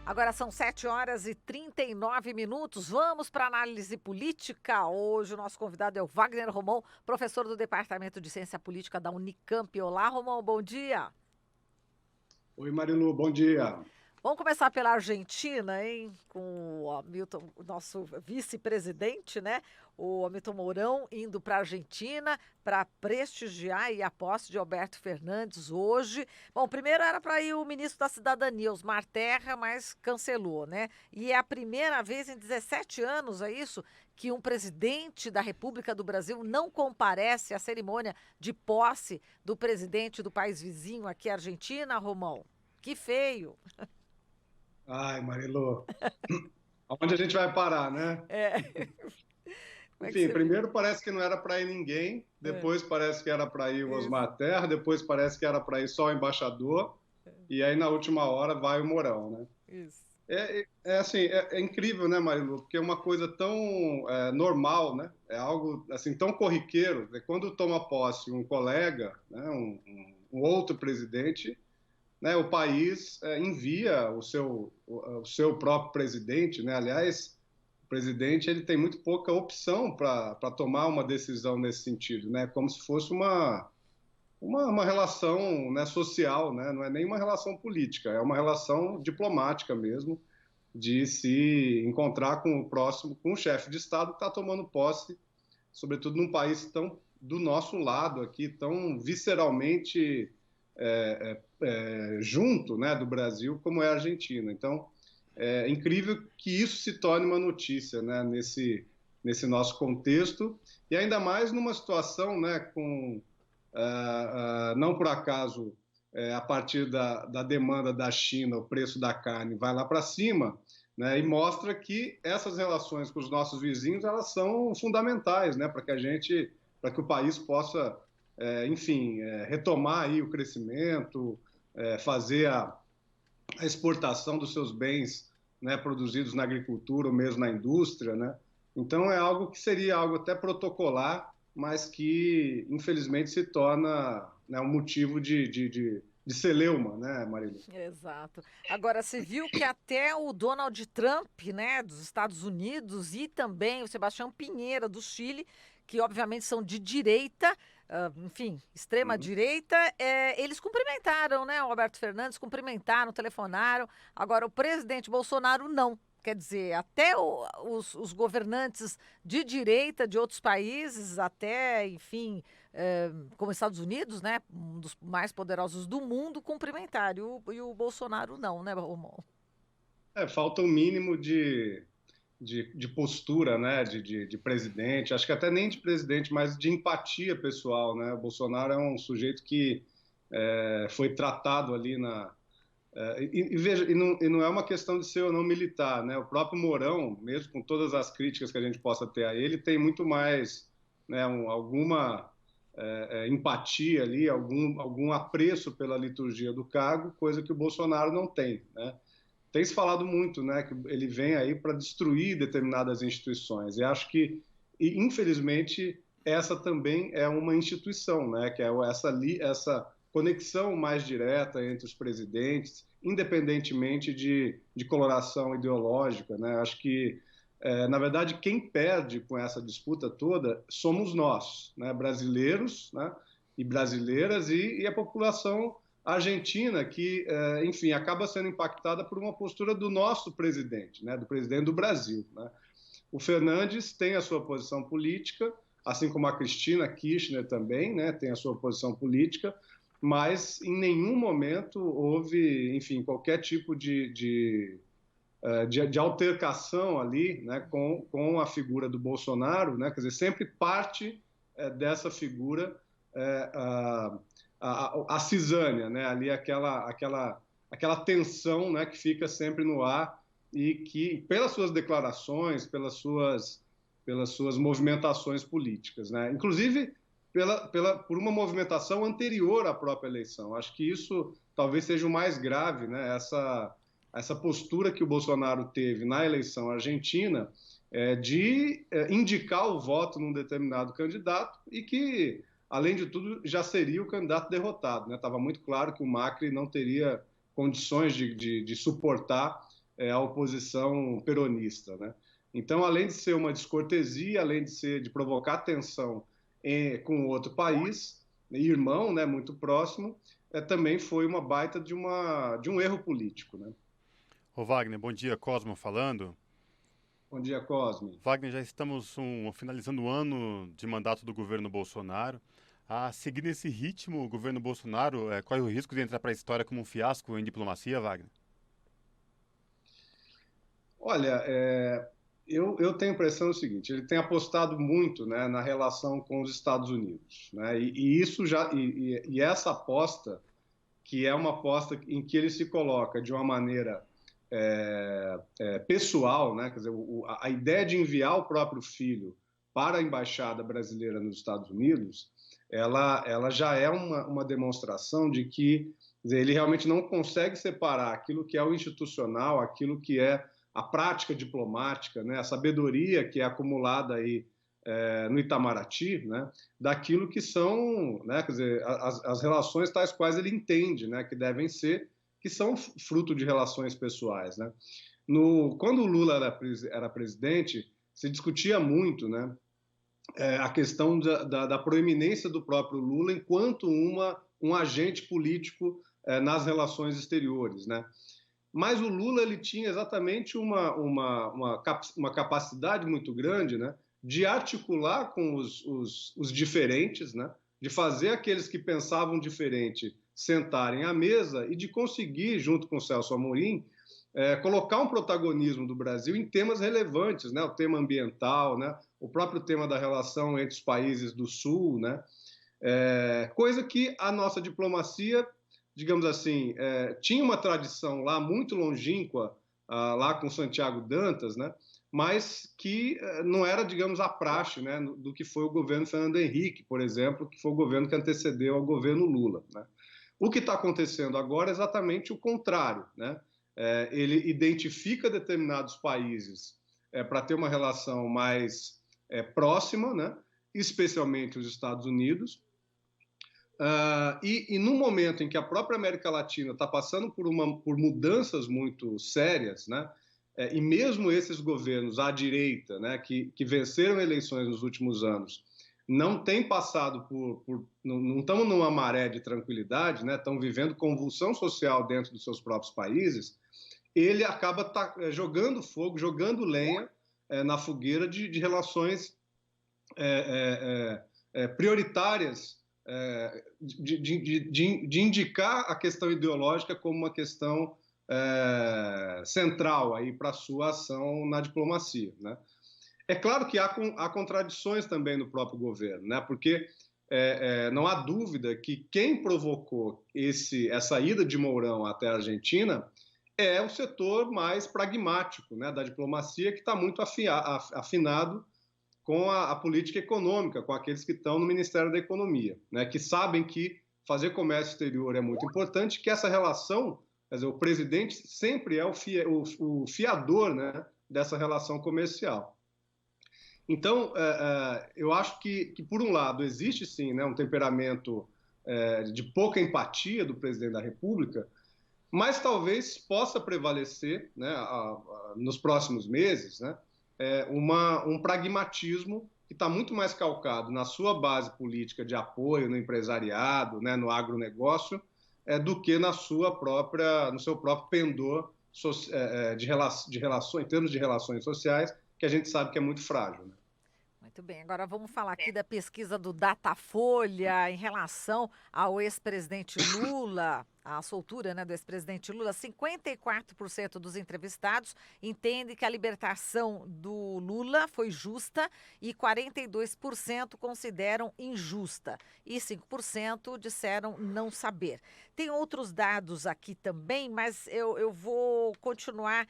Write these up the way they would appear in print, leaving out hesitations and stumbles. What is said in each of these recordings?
Agora são 7h39. Vamos para a análise política. Hoje o nosso convidado é o Wagner Romão, professor do Departamento de Ciência Política da Unicamp. Olá, Romão, bom dia. Oi, Marilu, bom dia. Vamos começar pela Argentina, hein? Com o Hamilton, o nosso vice-presidente, né? O Hamilton Mourão indo para a Argentina para prestigiar aí a posse de Alberto Fernandes hoje. Bom, primeiro era para ir o ministro da Cidadania, Osmar Terra, mas cancelou, né? E é a primeira vez em 17 anos, é isso, que um presidente da República do Brasil não comparece à cerimônia de posse do presidente do país vizinho aqui, Argentina, Romão. Que feio. Ai, Marilu, aonde a gente vai parar, né? É. Como é que Enfim, você viu? primeiro parece que não era para ir ninguém, É, depois parece que era para ir o isso, Osmar Terra, depois parece que era para ir só o embaixador, e aí na última hora vai o Mourão, né? isso. É assim, é incrível, né, Marilu? Porque é uma coisa tão normal, né? É algo assim tão corriqueiro. Né? Quando toma posse um colega, né, um outro presidente, né, o país envia o seu próprio presidente, né? Aliás, o presidente ele tem muito pouca opção para tomar uma decisão nesse sentido, né? Como se fosse uma relação, né, social, né? Não é nem uma relação política, é uma relação diplomática mesmo, de se encontrar com o próximo, com o chefe de Estado que está tomando posse, sobretudo num país tão do nosso lado aqui, tão visceralmente junto, né, do Brasil, como é a Argentina. Então, é incrível que isso se torne uma notícia, né, nesse nosso contexto, e ainda mais numa situação, né, com, não por acaso, a partir da demanda da China, o preço da carne vai lá para cima, né, e mostra que essas relações com os nossos vizinhos, elas são fundamentais, né, para que o país possa, enfim, retomar aí o crescimento, fazer a exportação dos seus bens, né, produzidos na agricultura ou mesmo na indústria, né? Então é algo que seria algo até protocolar, mas que infelizmente se torna, né, um motivo de celeuma, né, Marília? Exato. Agora, você viu que até o Donald Trump, né, dos Estados Unidos, e também o Sebastião Pinheira, do Chile, que obviamente são de direita, enfim, extrema Uhum. direita, eles cumprimentaram, né, o Alberto Fernandes, cumprimentaram, telefonaram. Agora, o presidente Bolsonaro não. Quer dizer, até os governantes de direita de outros países, até, enfim, como Estados Unidos, né, um dos mais poderosos do mundo, cumprimentaram. E o Bolsonaro não, né, Romão? Falta o mínimo de postura, né, de presidente, acho que até nem de presidente, mas de empatia pessoal, né? O Bolsonaro é um sujeito que foi tratado ali veja, e não é uma questão de ser ou não militar, né? O próprio Mourão, mesmo com todas as críticas que a gente possa ter a ele, tem muito mais, né, alguma empatia ali, algum apreço pela liturgia do cargo, coisa que o Bolsonaro não tem, né? Tem se falado muito, né, que ele vem aí para destruir determinadas instituições. E acho que, infelizmente, essa também é uma instituição, né, que é essa conexão mais direta entre os presidentes, independentemente de coloração ideológica, né. Acho que, na verdade, quem perde com essa disputa toda somos nós, né, brasileiros, né, e brasileiras e a população argentina, que, enfim, acaba sendo impactada por uma postura do nosso presidente, né, do presidente do Brasil. Né? O Fernandes tem a sua posição política, assim como a Cristina Kirchner também, né, tem a sua posição política, mas em nenhum momento houve, enfim, qualquer tipo de altercação ali, né, com a figura do Bolsonaro, né, quer dizer, sempre parte dessa figura a cisânia, né, ali aquela tensão, né, que fica sempre no ar e que, pelas suas declarações, pelas suas movimentações políticas, né, inclusive por uma movimentação anterior à própria eleição. Acho que isso talvez seja o mais grave, né, essa postura que o Bolsonaro teve na eleição argentina de indicar o voto num determinado candidato e que, além de tudo, já seria o candidato derrotado. Estava muito claro que o Macri não teria condições de suportar a oposição peronista, né? Então, além de ser uma descortesia, além de provocar tensão com outro país, irmão, né, muito próximo, também foi uma baita de um erro político, né? Ô Wagner, bom dia, Cosmo falando. Bom dia, Cosme. Wagner, já estamos finalizando o ano de mandato do governo Bolsonaro. A seguir nesse ritmo, o governo Bolsonaro corre o risco de entrar para a história como um fiasco em diplomacia, Wagner? Olha, eu tenho a impressão do seguinte: ele tem apostado muito, né, na relação com os Estados Unidos, né, e isso e essa aposta, que é uma aposta em que ele se coloca de uma maneira pessoal, né, quer dizer, a ideia de enviar o próprio filho para a embaixada brasileira nos Estados Unidos, ela já é uma demonstração de que, quer dizer, ele realmente não consegue separar aquilo que é o institucional, aquilo que é a prática diplomática, né, a sabedoria que é acumulada aí no Itamaraty, né, daquilo que são, né, quer dizer, as relações tais quais ele entende, né, que devem ser, que são fruto de relações pessoais, né. Quando o Lula era presidente, se discutia muito, né, a questão da proeminência do próprio Lula enquanto um agente político nas relações exteriores, né. Mas o Lula ele tinha exatamente uma capacidade muito grande, né, de articular com os diferentes, né, de fazer aqueles que pensavam diferente sentarem à mesa e de conseguir, junto com o Celso Amorim, colocar um protagonismo do Brasil em temas relevantes, né, o tema ambiental, né, o próprio tema da relação entre os países do Sul, né, coisa que a nossa diplomacia, digamos assim, tinha uma tradição lá muito longínqua, lá com Santiago Dantas, né, mas que não era, digamos, a praxe, né, do que foi o governo Fernando Henrique, por exemplo, que foi o governo que antecedeu ao governo Lula, né. O que está acontecendo agora é exatamente o contrário, né. Ele identifica determinados países para ter uma relação mais próxima, né, especialmente os Estados Unidos, e no momento em que a própria América Latina está passando por mudanças muito sérias, né, e mesmo esses governos à direita, né, que venceram eleições nos últimos anos, não têm passado não estão numa maré de tranquilidade, né, estão vivendo convulsão social dentro dos seus próprios países, ele acaba jogando fogo, jogando lenha na fogueira de relações prioritárias, de indicar a questão ideológica como uma questão central aí para a sua ação na diplomacia, né? É claro que há contradições também no próprio governo, né? Porque não há dúvida que quem provocou essa ida de Mourão até a Argentina é o setor mais pragmático, né, da diplomacia, que está muito afinado com a política econômica, com aqueles que estão no Ministério da Economia, né, que sabem que fazer comércio exterior é muito importante, que essa relação, quer dizer, o presidente sempre é o fiador, né, dessa relação comercial. Então, eu acho que, por um lado, existe sim, né, um temperamento de pouca empatia do presidente da República, mas talvez possa prevalecer, né, nos próximos meses, né, um pragmatismo que está muito mais calcado na sua base política de apoio no empresariado, né, no agronegócio, do que no seu próprio pendor de relações, em termos de relações sociais, que a gente sabe que é muito frágil, né? Muito bem, agora vamos falar aqui da pesquisa do Datafolha em relação ao ex-presidente Lula, a soltura, né, do ex-presidente Lula. 54% dos entrevistados entendem que a libertação do Lula foi justa e 42% consideram injusta e 5% disseram não saber. Tem outros dados aqui também, mas eu vou continuar,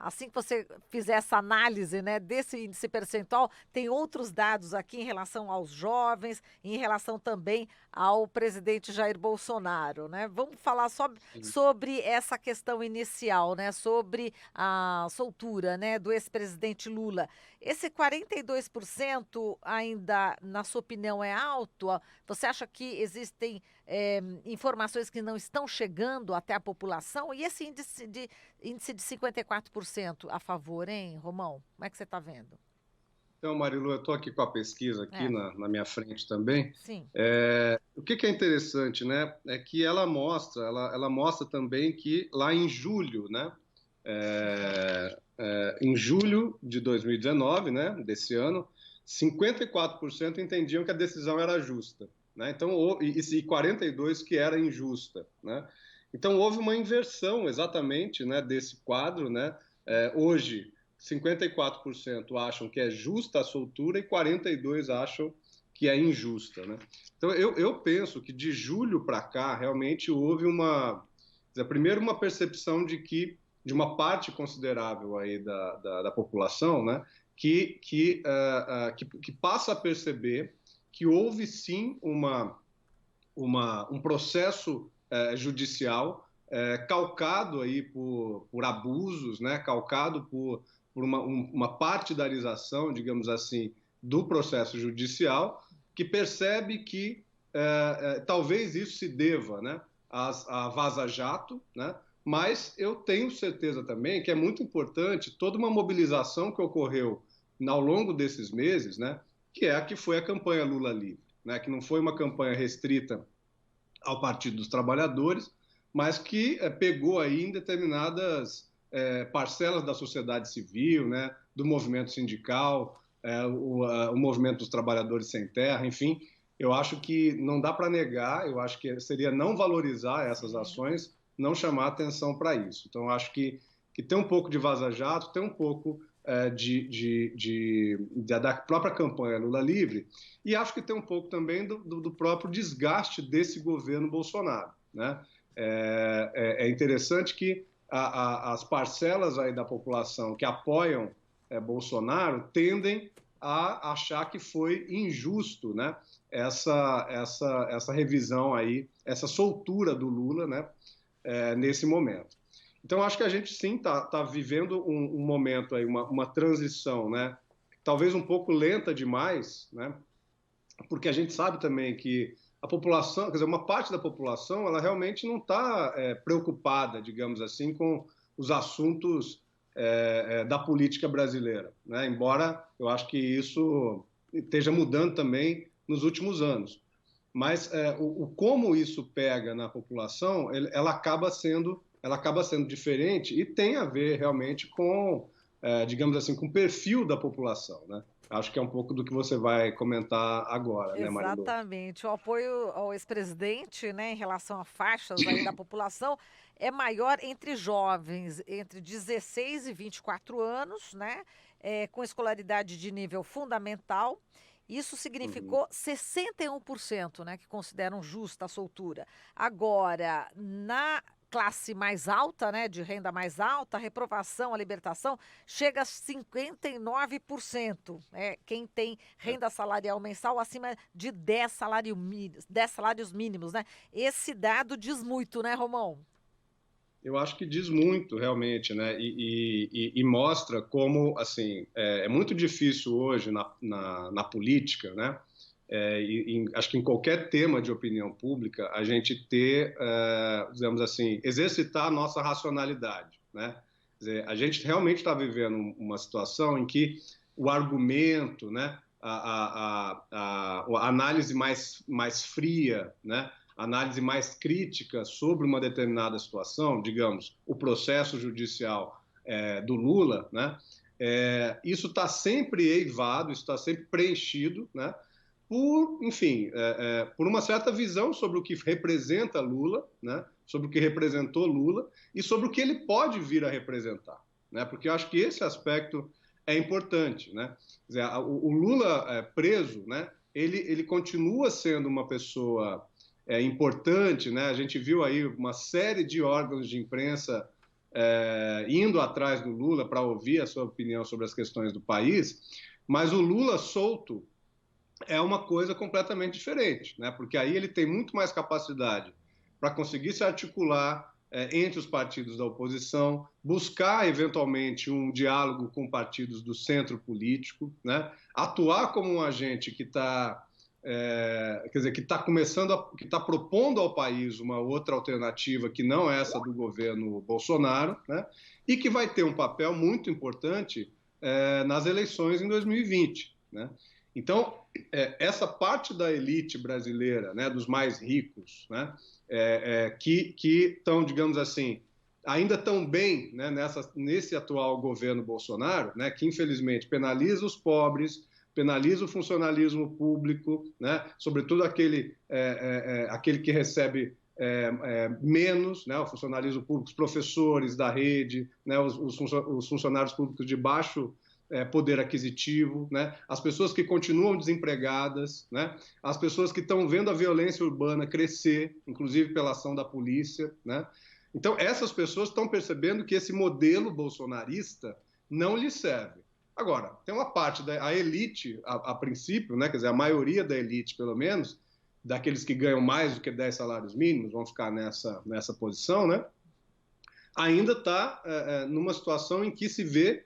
assim que você fizer essa análise, né, desse índice percentual, tem outros dados aqui em relação aos jovens, em relação também ao presidente Jair Bolsonaro, né? Vamos falar sobre essa questão inicial, né? Sobre a soltura, né, do ex-presidente Lula. Esse 42% ainda, na sua opinião, é alto? Você acha que existem informações que não estão chegando até a população. E esse índice de 54% a favor, hein, Romão? Como é que você está vendo? Então, Marilu, eu estou aqui com a pesquisa aqui É, na minha frente também. sim. O que é interessante, né, é que ela mostra também que lá em julho, né, em julho de 2019, né, desse ano, 54% entendiam que a decisão era justa, né? Então, e 42% que era injusta, né? Então, houve uma inversão exatamente, né, desse quadro, né? Hoje, 54% acham que é justa a soltura e 42% acham que é injusta, né? Então, eu penso que de julho para cá, realmente houve primeiro, uma percepção de uma parte considerável aí da população, né, que passa a perceber que houve sim um processo judicial calcado aí por abusos, né, calcado por uma partidarização, digamos assim, do processo judicial, que percebe que talvez isso se deva, né, a Vaza Jato, né, mas eu tenho certeza também que é muito importante toda uma mobilização que ocorreu ao longo desses meses, né, que é a que foi a campanha Lula Livre, né, que não foi uma campanha restrita ao Partido dos Trabalhadores, mas que pegou aí em determinadas parcelas da sociedade civil, né, do movimento sindical, o movimento dos trabalhadores sem terra, enfim. Eu acho que não dá para negar, eu acho que seria não valorizar essas ações, não chamar atenção para isso. Então, eu acho que tem um pouco de vaza-jato, tem um pouco da própria campanha Lula Livre, e acho que tem um pouco também do próprio desgaste desse governo Bolsonaro, né? É interessante que as parcelas aí da população que apoiam Bolsonaro tendem a achar que foi injusto, né, essa revisão aí, essa soltura do Lula, né, nesse momento. Então, acho que a gente, sim, está vivendo um momento aí, uma transição, né, talvez um pouco lenta demais, né, porque a gente sabe também que a população, quer dizer, uma parte da população, ela realmente não está preocupada, digamos assim, com os assuntos da política brasileira, né? Embora eu acho que isso esteja mudando também nos últimos anos. Mas como isso pega na população, ela acaba sendo diferente e tem a ver realmente com, digamos assim, com o perfil da população, né? Acho que é um pouco do que você vai comentar agora, né, Marilu? Exatamente. O apoio ao ex-presidente, né, em relação a faixas aí da população, é maior entre jovens entre 16 e 24 anos, né, com escolaridade de nível fundamental. Isso Uhum. significou 61%, né, que consideram justa a soltura. Agora, na classe mais alta, né, de renda mais alta, a reprovação, a libertação chega a 59%. Quem tem renda salarial mensal acima de 10 salários mínimos, né? Esse dado diz muito, né, Romão? Eu acho que diz muito, realmente, né? E mostra como, assim, é muito difícil hoje na política, né? Acho que em qualquer tema de opinião pública, a gente ter, digamos assim, exercitar a nossa racionalidade, né? Quer dizer, a gente realmente está vivendo uma situação em que o argumento, né? A análise mais fria, né? Análise mais crítica sobre uma determinada situação, digamos, o processo judicial do Lula, né? Isso está sempre eivado, isso está sempre preenchido, né? Enfim, por uma certa visão sobre o que representa Lula, né? Sobre o que representou Lula e sobre o que ele pode vir a representar, né? Porque eu acho que esse aspecto é importante, né? Quer dizer, o Lula preso, né? Ele continua sendo uma pessoa importante, né? A gente viu aí uma série de órgãos de imprensa indo atrás do Lula para ouvir a sua opinião sobre as questões do país, mas o Lula solto é uma coisa completamente diferente, né? Porque aí ele tem muito mais capacidade para conseguir se articular entre os partidos da oposição, buscar eventualmente um diálogo com partidos do centro político, né? Atuar como um agente que está quer dizer, que está que está propondo ao país uma outra alternativa que não é essa do governo Bolsonaro, né? E que vai ter um papel muito importante nas eleições em 2020, né? Então, essa parte da elite brasileira, né, dos mais ricos, né, que estão, digamos assim, ainda estão bem, né, nesse atual governo Bolsonaro, né, que infelizmente penaliza os pobres, penaliza o funcionalismo público, né? Sobretudo aquele que recebe menos, né? O funcionalismo público, os professores da rede, né? Os funcionários públicos de baixo poder aquisitivo, né? As pessoas que continuam desempregadas, né? As pessoas que estão vendo a violência urbana crescer, inclusive pela ação da polícia, né? Então, essas pessoas estão percebendo que esse modelo bolsonarista não lhes serve. Agora, tem uma parte da elite, a princípio, né, quer dizer, a maioria da elite, pelo menos, daqueles que ganham mais do que 10 salários mínimos, vão ficar nessa posição, né, ainda está numa situação em que se vê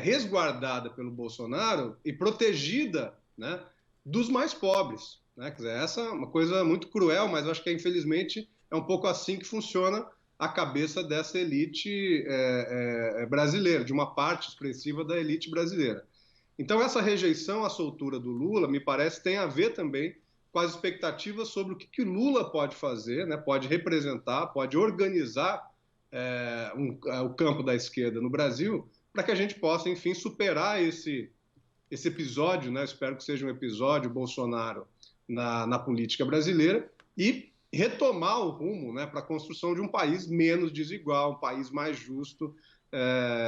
resguardada pelo Bolsonaro e protegida, né, dos mais pobres, né? Quer dizer, essa é uma coisa muito cruel, mas eu acho que, infelizmente, é um pouco assim que funciona a cabeça dessa elite brasileira, de uma parte expressiva da elite brasileira. Então, essa rejeição à soltura do Lula, me parece, tem a ver também com as expectativas sobre o que o Lula pode fazer, né? Pode representar, pode organizar o campo da esquerda no Brasil, para que a gente possa, enfim, superar esse episódio, né? Espero que seja um episódio Bolsonaro na política brasileira e retomar o rumo, né, para a construção de um país menos desigual, um país mais justo,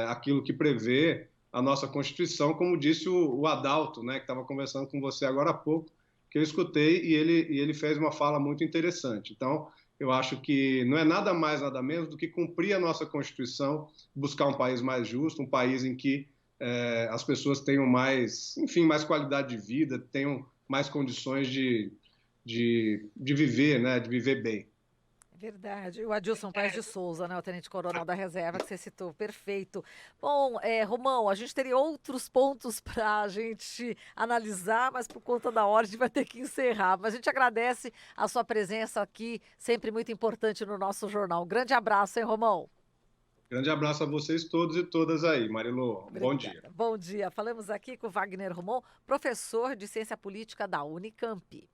aquilo que prevê a nossa Constituição, como disse o Adalto, né, que estava conversando com você agora há pouco, que eu escutei, e ele fez uma fala muito interessante. Então, eu acho que não é nada mais, nada menos do que cumprir a nossa Constituição, buscar um país mais justo, um país em que as pessoas tenham mais, enfim, mais qualidade de vida, tenham mais condições de viver, né, de viver bem. Verdade. O Adilson Paes de Souza, né, o tenente-coronel da reserva que você citou, perfeito. Bom, Romão, a gente teria outros pontos para a gente analisar, mas por conta da hora a gente vai ter que encerrar. Mas a gente agradece a sua presença aqui, sempre muito importante no nosso jornal. Um grande abraço, hein, Romão? Grande abraço a vocês todos e todas aí, Marilô. Bom dia. Obrigada. Bom dia. Falamos aqui com Wagner Romão, professor de Ciência Política da Unicamp.